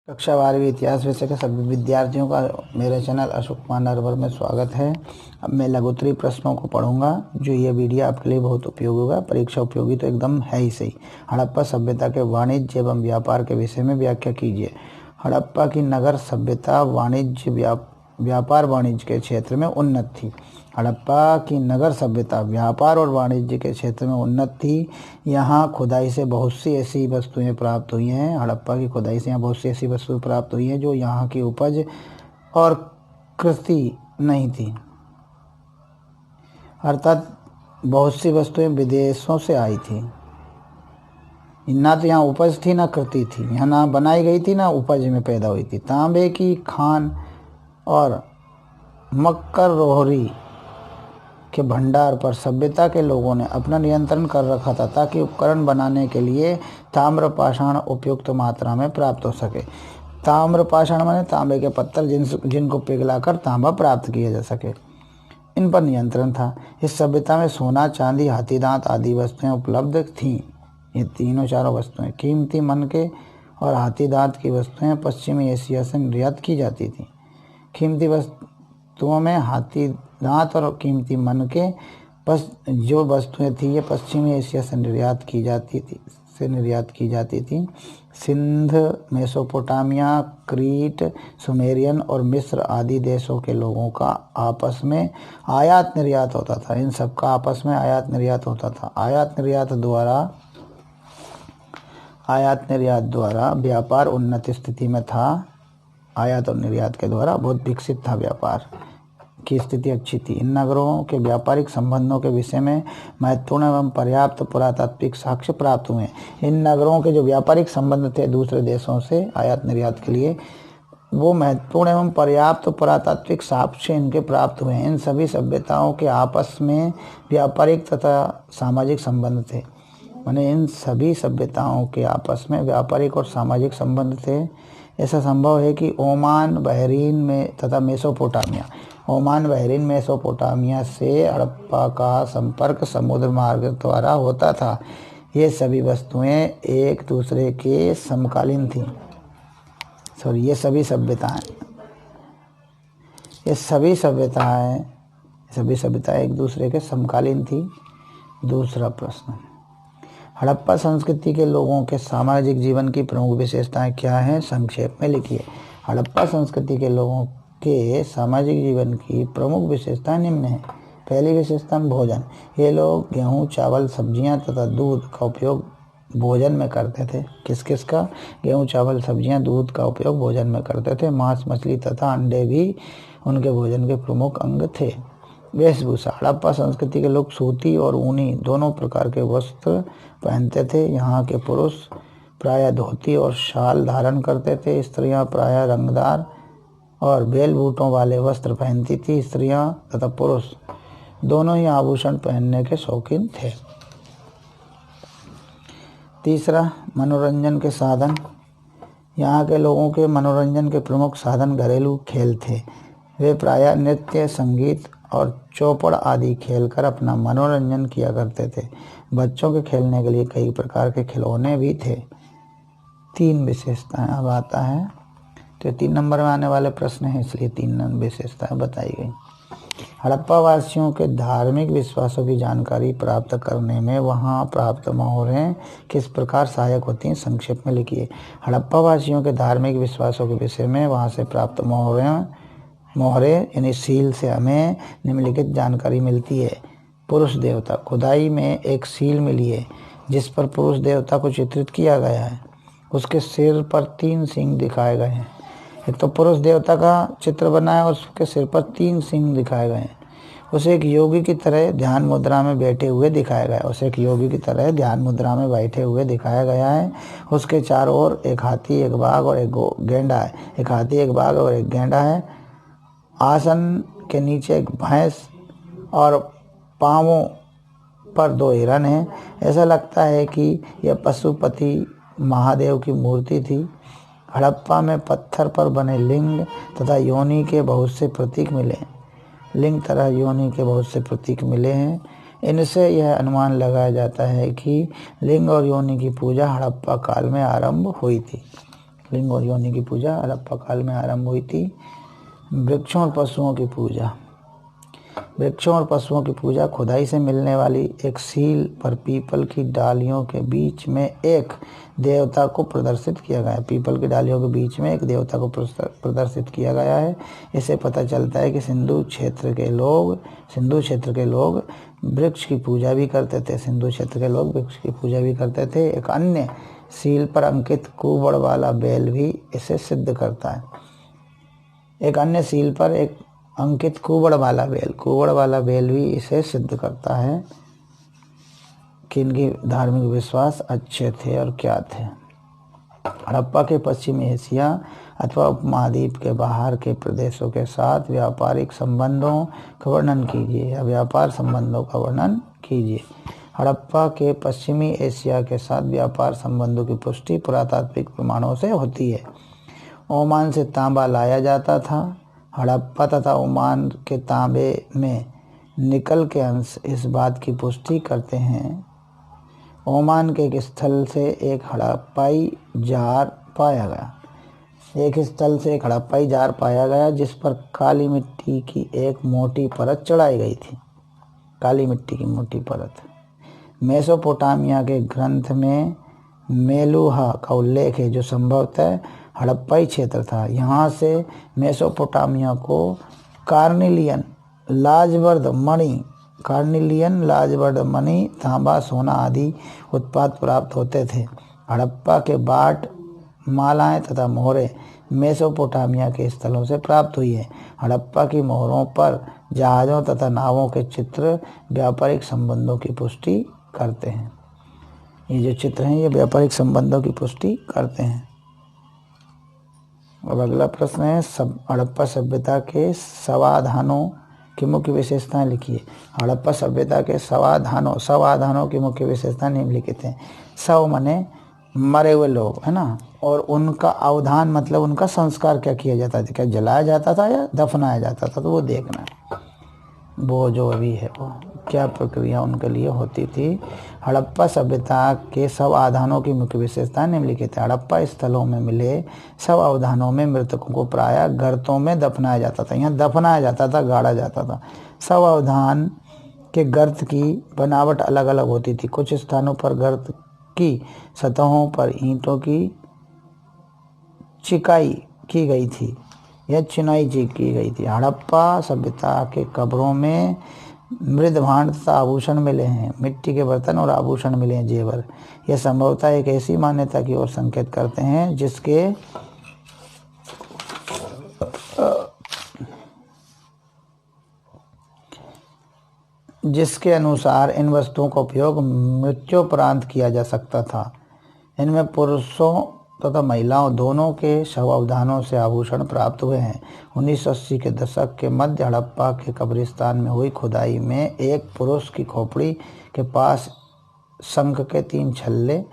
कक्षा 12वीं इतिहास विषय के सभी विद्यार्थियों का मेरे चैनल अशोक कुमार नरवर में स्वागत है। अब मैं लघुत्तरीय प्रश्नों को पढ़ूंगा। जो ये वीडियो आपके लिए बहुत उपयोगी होगा। परीक्षा उपयोगी तो एकदम है ही सही। हड़प्पा सभ्यता के वाणिज्य एवं व्यापार के विषय में व्याख्या कीजिए। हड़प्पा की नगर सभ्यता व्यापार वाणिज्य के क्षेत्र में उन्नत थी। हड़प्पा की नगर सभ्यता व्यापार और वाणिज्य के क्षेत्र में उन्नत थी। यहाँ खुदाई से बहुत सी ऐसी वस्तुएं प्राप्त हुई हैं। हड़प्पा की खुदाई से यहाँ बहुत सी ऐसी वस्तुएं प्राप्त हुई हैं जो यहाँ की उपज और कृषि नहीं थी, अर्थात बहुत सी वस्तुएं विदेशों से आई थी। ना तो यहाँ उपज थी ना कृषि थी। यहाँ ना बनाई गई थी ना उपज में पैदा हुई थी। तांबे की खान और मक्कर रोहरी के भंडार पर सभ्यता के लोगों ने अपना नियंत्रण कर रखा था ताकि उपकरण बनाने के लिए ताम्र पाषाण उपयुक्त मात्रा में प्राप्त हो सके। ताम्र पाषाण माने तांबे के पत्थर जिनको पिघलाकर तांबा प्राप्त किया जा सके, इन पर नियंत्रण था। इस सभ्यता में सोना, चांदी, हाथीदांत आदि वस्तुएं उपलब्ध थीं। ये तीनों चारों वस्तुएं कीमती मनके और हाथीदांत की वस्तुएं पश्चिमी एशिया से निर्यात की जाती थीं। कीमती वस्तुओं में हाथीदांत और कीमती मनके जो वस्तुएं थी ये पश्चिमी एशिया से निर्यात की जाती थी। सिंध, मेसोपोटामिया, क्रीट, सुमेरियन और मिस्र आदि देशों के लोगों का आपस में आयात निर्यात होता था। इन सब का आपस में आयात निर्यात होता था। आयात निर्यात द्वारा व्यापार उन्नत स्थिति में था। आयात और निर्यात के द्वारा बहुत विकसित था, व्यापार की स्थिति अच्छी थी। इन नगरों के व्यापारिक संबंधों के विषय में महत्वपूर्ण एवं पर्याप्त पुरातात्विक साक्ष्य प्राप्त हुए। इन नगरों के जो व्यापारिक संबंध थे दूसरे देशों से आयात निर्यात के लिए, वो महत्वपूर्ण एवं पर्याप्त पुरातात्विक साक्ष्य इनके प्राप्त हुए हैं। इन सभी सभ्यताओं के आपस में व्यापारिक तथा सामाजिक संबंध थे। माने इन सभी सभ्यताओं के आपस में व्यापारिक और सामाजिक संबंध थे। ऐसा संभव है कि ओमान, बहरीन में तथा मेसोपोटामिया से हड़प्पा का संपर्क समुद्र मार्ग द्वारा होता था। ये सभी वस्तुएं एक दूसरे के समकालीन थीं। ये सभी सभ्यताएं एक दूसरे के समकालीन थी। दूसरा प्रश्न, हड़प्पा संस्कृति के लोगों के सामाजिक जीवन की प्रमुख विशेषताएं क्या हैं? संक्षेप में लिखिए। हड़प्पा संस्कृति के लोगों के सामाजिक जीवन की प्रमुख विशेषताएं निम्न हैं। पहली विशेषता, भोजन। ये लोग गेहूं, चावल, सब्जियां तथा दूध का उपयोग भोजन में करते थे। किस का? गेहूं, चावल, सब्जियां, दूध का उपयोग भोजन में करते थे। मांस, मछली तथा अंडे भी उनके भोजन के प्रमुख अंग थे। वेशभूषा, हड़प्पा संस्कृति के लोग सूती और ऊनी दोनों प्रकार के वस्त्र पहनते थे। यहाँ के पुरुष प्रायः धोती और शाल धारण करते थे। स्त्रियां प्रायः रंगदार और बेल बूटों वाले वस्त्र पहनती थी। स्त्रियां तथा पुरुष दोनों ही आभूषण पहनने के शौकीन थे। तीसरा, मनोरंजन के साधन। यहाँ के लोगों के मनोरंजन के प्रमुख साधन घरेलू खेल थे। वे प्रायः नृत्य, संगीत और चौपड़ आदि खेलकर अपना मनोरंजन किया करते थे। बच्चों के खेलने के लिए कई प्रकार के खिलौने भी थे। 3 विशेषताएं अब आता है, तो 3 नंबर में आने वाले प्रश्न हैं, इसलिए 3 विशेषताएं बताई गई। हड़प्पा वासियों के धार्मिक विश्वासों की जानकारी प्राप्त करने में वहां प्राप्त मोहरें किस प्रकार सहायक होती हैं? संक्षेप में लिखिए। हड़प्पा वासियों के धार्मिक विश्वासों के विषय में वहां से प्राप्त मोहरे यानी सील से हमें निम्नलिखित जानकारी मिलती है। पुरुष देवता, खुदाई में एक सील मिली है जिस पर पुरुष देवता को चित्रित किया गया है। उसके सिर पर 3 सींग दिखाए गए हैं। एक तो पुरुष देवता का चित्र बना है और उसके सिर पर 3 सींग दिखाए गए हैं। उसे एक योगी की तरह ध्यान मुद्रा में बैठे हुए दिखाया गया है। उसके चारों ओर एक हाथी, एक बाघ और एक गेंडा है। आसन के नीचे एक भैंस और पांवों पर 2 हिरन हैं। ऐसा लगता है कि यह पशुपति महादेव की मूर्ति थी। हड़प्पा में पत्थर पर बने लिंग तथा योनि के बहुत से प्रतीक मिले हैं। इनसे यह अनुमान लगाया जाता है कि लिंग और योनि की पूजा हड़प्पा काल में आरंभ हुई थी। लिंग और योनि की पूजा हड़प्पा काल में आरंभ हुई थी। वृक्षों और पशुओं की पूजा। वृक्षों और पशुओं की पूजा खुदाई से मिलने वाली एक सील पर पीपल की डालियों के बीच में एक देवता को प्रदर्शित किया गया है। पीपल की डालियों के बीच में एक देवता को प्रदर्शित किया गया है। इससे पता चलता है कि सिंधु क्षेत्र के लोग वृक्ष की पूजा भी करते थे। सिंधु क्षेत्र के लोग वृक्ष की पूजा भी करते थे। एक अन्य सील पर अंकित कुबड़ वाला बैल भी इसे सिद्ध करता है। एक अन्य सील पर एक अंकित कुबड़ वाला बैल भी इसे सिद्ध करता है कि इनके धार्मिक विश्वास अच्छे थे और क्या थे। हड़प्पा के पश्चिमी एशिया अथवा उपमहाद्वीप के बाहर के प्रदेशों के साथ व्यापारिक संबंधों का वर्णन कीजिए या व्यापार संबंधों का वर्णन कीजिए। हड़प्पा के पश्चिमी एशिया के साथ व्यापार संबंधों की पुष्टि पुरातात्विक प्रमाणों से होती है। ओमान से तांबा लाया जाता था। हड़प्पा तथा ओमान के तांबे में निकल के अंश इस बात की पुष्टि करते हैं। ओमान के एक स्थल से एक हड़प्पाई जार पाया गया जिस पर काली मिट्टी की एक मोटी परत चढ़ाई गई थी। काली मिट्टी की मोटी परत। मेसोपोटामिया के ग्रंथ में मेलुहा का उल्लेख है जो संभवतः हड़प्पाई क्षेत्र था। यहाँ से मेसोपोटामिया को कार्निलियन लाजवर्द मणि तांबा सोना आदि उत्पाद प्राप्त होते थे। हड़प्पा के बाट मालाएं तथा मोहरें मेसोपोटामिया के स्थलों से प्राप्त हुई है। हड़प्पा की मोहरों पर जहाज़ों तथा नावों के चित्र व्यापारिक संबंधों की पुष्टि करते हैं। ये जो चित्र हैं ये व्यापारिक संबंधों की पुष्टि करते हैं। अब अगला प्रश्न है हड़प्पा सभ्यता के समाधानों की मुख्य विशेषताएं लिखिए। हड़प्पा सभ्यता के समाधानों की मुख्य विशेषताएं निम्नलिखित हैं। शव माने मरे हुए लोग है ना, और उनका अवधान मतलब उनका संस्कार क्या किया जाता था, क्या जलाया जाता था या दफनाया जाता था, तो वो देखना है। वो जो अभी है वो क्या प्रक्रिया उनके लिए होती थी। हड़प्पा सभ्यता के शव अवधानों की मुख्य विशेषताएं निम्नलिखित है। हड़प्पा स्थलों में मिले शव अवधानों में मृतकों को प्रायः गर्तों में दफनाया जाता था। यहाँ दफनाया जाता था, गाड़ा जाता था। शव अवधान के गर्त की बनावट अलग अलग होती थी। कुछ स्थानों पर गर्त की सतहों पर ईंटों की चिकाई की गई थी या चिनाई की गई थी। हड़प्पा सभ्यता के कब्रों में मृद भांड तथा आभूषण मिले हैं। मिट्टी के बर्तन और आभूषण मिले हैं, जेवर। यह संभवतः एक ऐसी मान्यता की ओर संकेत करते हैं जिसके अनुसार इन वस्तुओं का उपयोग मृत्युपरांत किया जा सकता था। इनमें पुरुषों तथा महिलाओं दोनों के शव अवधानों से आभूषण प्राप्त हुए हैं। 1980 के दशक के मध्य हड़प्पा के कब्रिस्तान में हुई खुदाई में एक पुरुष की खोपड़ी के पास शंख के 3 छल्ले,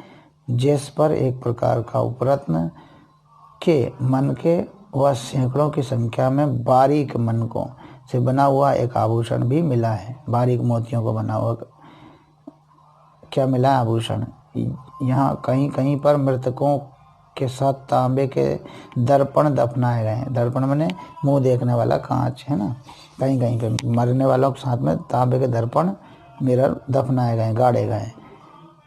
जिस पर एक प्रकार का उपरत्न के मनके व सैकड़ों की संख्या में बारीक मनकों से बना हुआ एक आभूषण भी मिला है। बारीक मोतियों को बना हुआ क्या मिला है? आभूषण। यहाँ कहीं कहीं पर मृतकों के साथ तांबे के दर्पण दफनाए गए हैं। दर्पण माने मुंह देखने वाला कांच है ना। कहीं कहीं पे मरने वालों के साथ में तांबे के दर्पण मिरर दफनाए गए, गाड़े गए।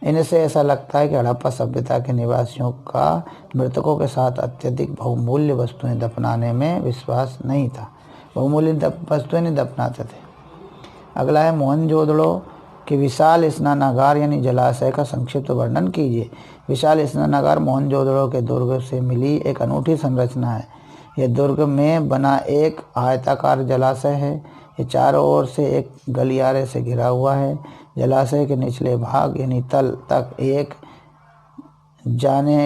इनसे ऐसा लगता है कि हड़प्पा सभ्यता के निवासियों का मृतकों के साथ अत्यधिक बहुमूल्य वस्तुएं दफनाने में विश्वास नहीं था। बहुमूल्य वस्तुएं नहीं दफनाते थे। अगला है मोहनजोदड़ो कि विशाल स्नानागार यानी जलाशय का संक्षिप्त वर्णन कीजिए। विशाल स्नानागार मोहनजोदड़ो के दुर्ग से मिली एक अनूठी संरचना है। यह दुर्ग में बना एक आयताकार जलाशय है। ये चारों ओर से एक गलियारे से घिरा हुआ है। जलाशय के निचले भाग यानी तल तक एक जाने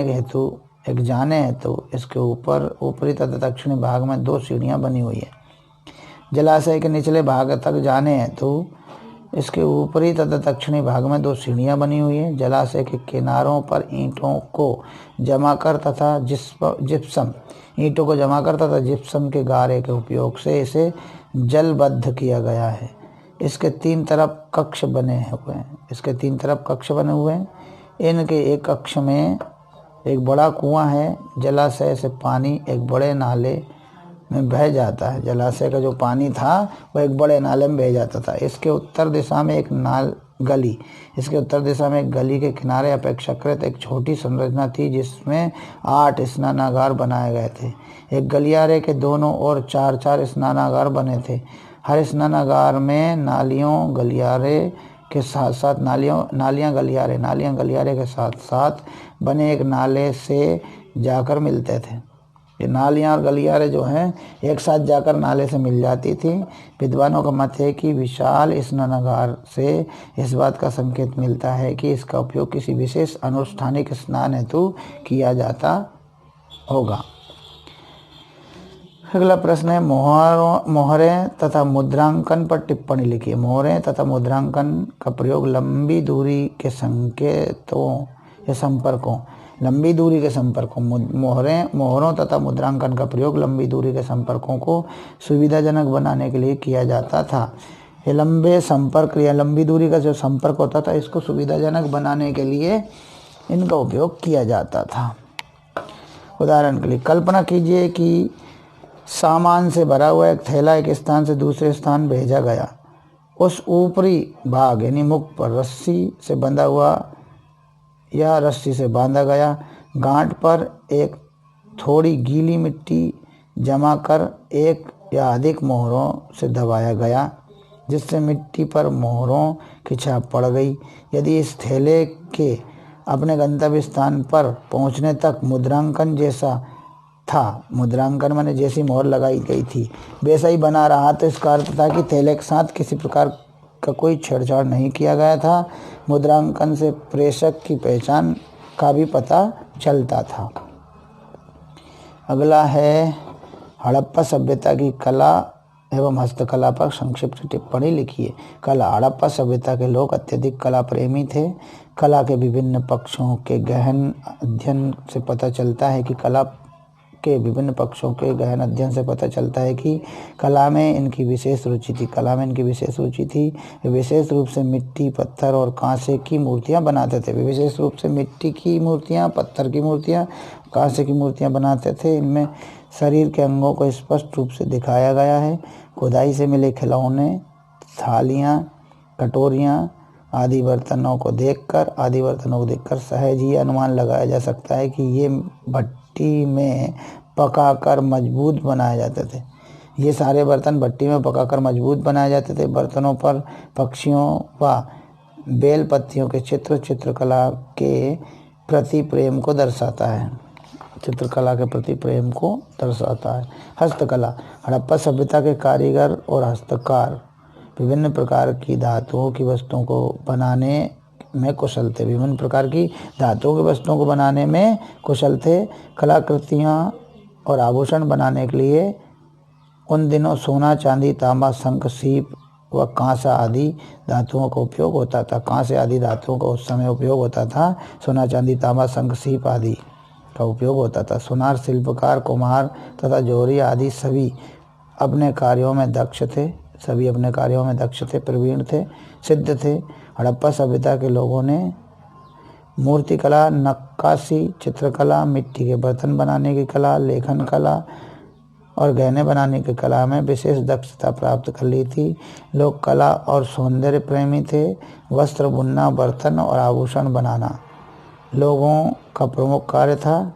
हेतु इसके ऊपरी तथा दक्षिणी भाग में 2 सीढ़ियां बनी हुई है। जलाशय के निचले भाग तक जाने हेतु इसके ऊपरी तथा दक्षिणी भाग में 2 सीढ़ियां बनी हुई है। जलाशय के किनारों पर ईंटों को जमाकर तथा जिप्सम के गारे के उपयोग से इसे जलबद्ध किया गया है। इसके 3 तरफ कक्ष बने हुए हैं। इनके एक कक्ष में एक बड़ा कुआं है, जलाशय से पानी एक बड़े नाले में बह जाता है। जलाशय का जो पानी था वह एक बड़े नाले में बह जाता था। इसके उत्तर दिशा में एक गली के किनारे अपेक्षाकृत एक छोटी संरचना थी जिसमें 8 स्नानागार बनाए गए थे। एक गलियारे के दोनों ओर 4-4 स्नानागार बने थे। हर स्नानागार में नालियां गलियारे के साथ साथ बने एक नाले से जाकर मिलते थे। ये नालियाँ और गलियारे जो हैं एक साथ जाकर नाले से मिल जाती थी। विद्वानों का मत है कि विशाल स्नानागार से इस बात का संकेत मिलता है कि इसका उपयोग किसी विशेष अनुष्ठानिक स्नान हेतु किया जाता होगा। अगला प्रश्न है, मोहरें तथा मुद्रांकन पर टिप्पणी लिखिए। मोहरें तथा मुद्रांकन का प्रयोग लंबी दूरी के संकेतों या संपर्कों मोहरों तथा मुद्रांकन का प्रयोग लंबी दूरी के संपर्कों को सुविधाजनक बनाने के लिए किया जाता था। ये लंबे संपर्क या लंबी दूरी का जो संपर्क होता था, इसको सुविधाजनक बनाने के लिए इनका उपयोग किया जाता था। उदाहरण के लिए कल्पना कीजिए कि सामान से भरा हुआ एक थैला एक स्थान से दूसरे स्थान भेजा गया। उस ऊपरी भाग यानी मुख पर रस्सी से बंधा हुआ या रस्सी से बांधा गया। गांठ पर एक थोड़ी गीली मिट्टी जमा कर एक या अधिक मोहरों से दबाया गया, जिससे मिट्टी पर मोहरों की छाप पड़ गई। यदि इस थैले के अपने गंतव्य स्थान पर पहुंचने तक मुद्रांकन जैसा था, मुद्रांकन माने जैसी मोहर लगाई गई थी वैसा ही बना रहा, तो इसका अर्थ था कि थैले के साथ किसी प्रकार का कोई छेड़छाड़ नहीं किया गया था। मुद्रांकन से प्रेषक की पहचान का भी पता चलता था। अगला है, हड़प्पा सभ्यता की कला एवं हस्तकला पर संक्षिप्त टिप्पणी लिखिए। कला। हड़प्पा सभ्यता के लोग अत्यधिक कला प्रेमी थे। कला के विभिन्न पक्षों के गहन अध्ययन से पता चलता है कि कला में इनकी विशेष रुचि थी। वे विशेष रूप से मिट्टी, पत्थर और कांसे की मूर्तियां बनाते थे। वे विशेष रूप से मिट्टी की मूर्तियां, पत्थर की मूर्तियां, कांसे की मूर्तियां बनाते थे। इनमें शरीर के अंगों को स्पष्ट रूप से दिखाया गया है। खुदाई से मिले खिलौने, थालियां, कटोरियां आदि बर्तनों को देखकर सहज ही अनुमान लगाया जा सकता है कि ये भट्टी में पकाकर मजबूत बनाए जाते थे। ये सारे बर्तन भट्टी में पकाकर मजबूत बनाए जाते थे। बर्तनों पर पक्षियों व बेल पत्तियों के चित्रकला के प्रति प्रेम को दर्शाता है। हस्तकला। हड़प्पा सभ्यता के कारीगर और हस्तकार विभिन्न प्रकार की धातुओं की वस्तुओं को बनाने में कुशल थे। कलाकृतियाँ और आभूषण बनाने के लिए उन दिनों सोना, चांदी, तांबा, शंख, सीप व कांसा आदि धातुओं का उपयोग होता था। उस समय उपयोग होता था। सोना, चांदी, तांबा, शंख, सीप आदि का उपयोग होता था। सुनार, शिल्पकार, कुम्हार तथा जोहरी आदि सभी अपने कार्यों में दक्ष थे, प्रवीण थे, सिद्ध थे। हड़प्पा सभ्यता के लोगों ने मूर्तिकला, नक्काशी, चित्रकला, मिट्टी के बर्तन बनाने की कला, लेखन कला और गहने बनाने की कला में विशेष दक्षता प्राप्त कर ली थी। लोग कला और सौंदर्य प्रेमी थे। वस्त्र बुनना, बर्तन और आभूषण बनाना लोगों का प्रमुख कार्य था।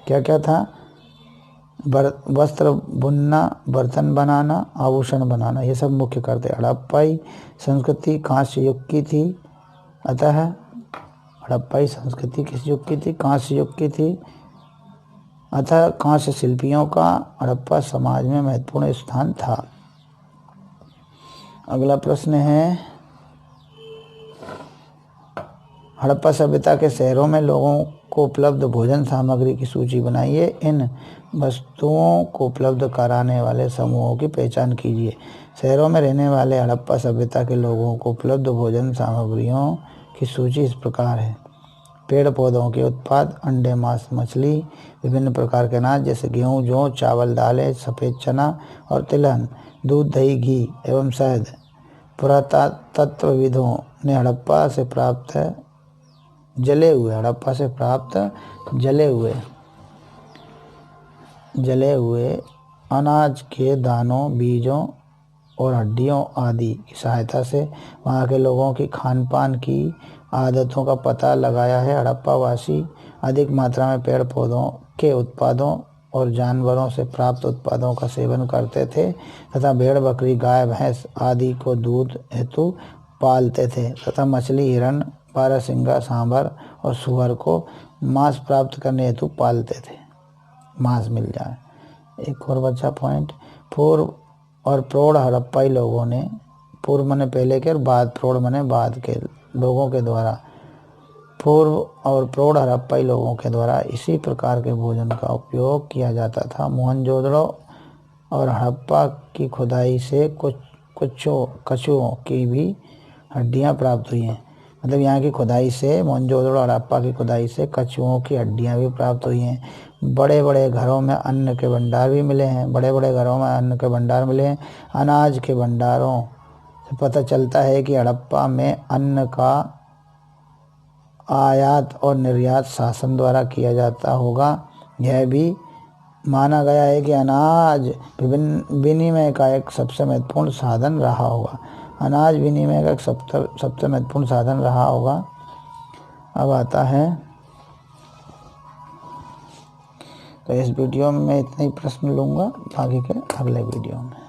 क्या था? वस्त्र बुनना, बर्तन बनाना, आभूषण बनाना, ये सब मुख्य करते। हड़प्पाई संस्कृति कांस्य युग की थी। अतः हड़प्पाई संस्कृति किस युग की थी? कांस्य युग की थी। अतः कांस्य शिल्पियों का हड़प्पा समाज में महत्वपूर्ण स्थान था। अगला प्रश्न है, हड़प्पा सभ्यता के शहरों में लोगों को उपलब्ध भोजन सामग्री की सूची बनाइए। इन वस्तुओं को उपलब्ध कराने वाले समूहों की पहचान कीजिए। शहरों में रहने वाले हड़प्पा सभ्यता के लोगों को उपलब्ध भोजन सामग्रियों की सूची इस प्रकार है। पेड़ पौधों के उत्पाद, अंडे, मांस, मछली, विभिन्न प्रकार के अनाज जैसे गेहूँ, जौ, चावल, दालें, सफ़ेद चना और तिलहन, दूध, दही, घी एवं शहद। पुरातत्वविदों ने हड़प्पा से प्राप्त जले हुए, हड़प्पा से प्राप्त जले हुए अनाज के दानों, बीजों और हड्डियों आदि की सहायता से वहाँ के लोगों की खान पान की आदतों का पता लगाया है। हड़प्पावासी अधिक मात्रा में पेड़ पौधों के उत्पादों और जानवरों से प्राप्त उत्पादों का सेवन करते थे तथा भेड़ बकरी गाय भैंस आदि को दूध हेतु पालते थे तथा मछली हिरण बारहसिंगा सांभर और सुअर को मांस प्राप्त करने हेतु पालते थे, मांस मिल जाए। एक और बचा पॉइंट, पूर्व और प्रौढ़ हड़प्पाई लोगों ने, पूर्व मने पहले के और बाद, प्रौढ़ मने बाद के लोगों के द्वारा, पूर्व और प्रौढ़ हड़प्पाई लोगों के द्वारा इसी प्रकार के भोजन का उपयोग किया जाता था। मोहनजोदड़ो और हड़प्पा की खुदाई से कुछ कछुओं की भी हड्डियां प्राप्त हुई हैं। मतलब यहाँ की खुदाई से, मोहनजोदड़ो हड़प्पा की खुदाई से कछुओं की हड्डियां भी प्राप्त हुई हैं। बड़े बड़े घरों में अन्न के भंडार भी मिले हैं, अनाज के भंडारों से पता चलता है कि हड़प्पा में अन्न का आयात और निर्यात शासन द्वारा किया जाता होगा। यह भी माना गया है कि अनाज विनिमय का एक सबसे महत्वपूर्ण साधन रहा होगा। अब आता है, तो इस वीडियो में मैं इतने ही प्रश्न लूँगा, बाकी के अगले वीडियो में।